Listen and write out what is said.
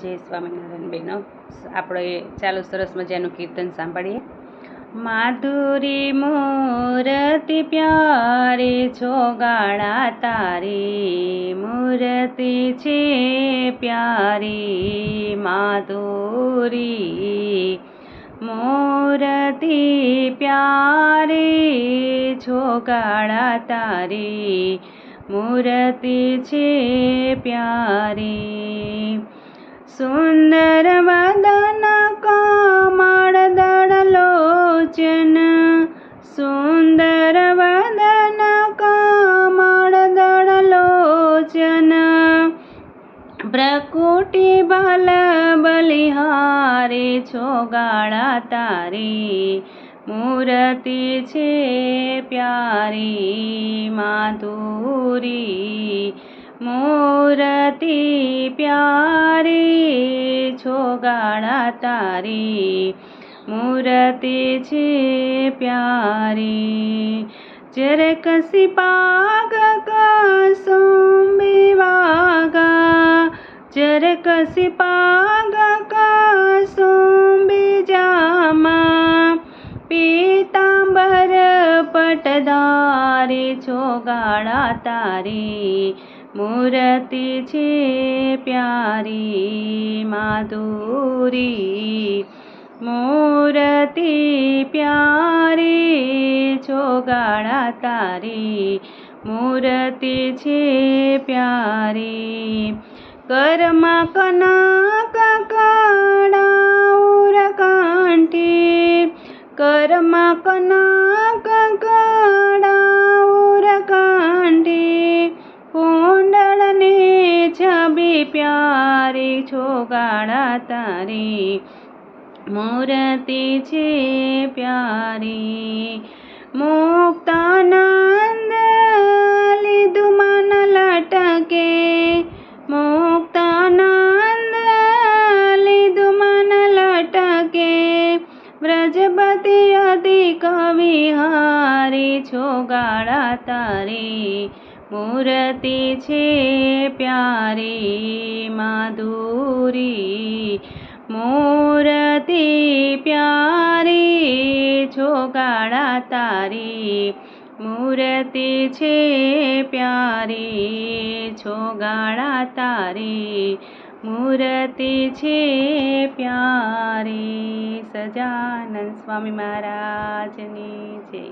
જય સ્વામિનારાયણ બહેનો. આપણે ચાલો સરસ મજાનું કીર્તન સાંભળીએ. માધુરી મૂર્તિ પ્યારે છો ગાળા તારી, મૂર્તિ છે પ્યારી માધુરી, મૂર્તિ પ્યારી છો ગાળા તારી, મૂર્તિ છે પ્યારી. સુંદર વદન કમળ દળ લોચન, સુંદર વદન કમળ દળ લોચન, પ્રકૃતિ બલ બલિહારી છો ગાળા તારી, મૂર્તિ છે પ્યારી માધુરી, મૂર્તિ પ્યારી છો ગાળા તારી, મૂર્તિ છે પ્યારી. ચરકસી પાગ કસુંબી વાગા, ચરકસી પાગ કસુંબી જામા, પીતાંબર પટધારી છો ગાળા તારી, મૂર્તિ છે પ્યારી માધુરી, મૂર્તિ પ્યારી છો ગાળા તારી, મૂર્તિ છે પ્યારી. કરમાં કનક કડાઉર કંઠી, કરમાં કનક કડાઉર કંઠી, કુંડળને છબી પ્યારી છો ગાળા તારી, મૂર્તિ છે પ્યારી. મુક્તાનંદ લીધું મન લટકે, મુક્તાનંદ લીધું મન લટકે, વ્રજપતિ અધિક વિહારી છો ગાળા તારી, મૂર્તિ છે પ્યારી માધુરી, મૂર્તિ પ્યારી છો ગાળા તારી, મૂર્તિ છે પ્યારી છો ગાળા તારી, મૂર્તિ છે પ્યારી. સજાનંદ સ્વામી મહારાજની જય.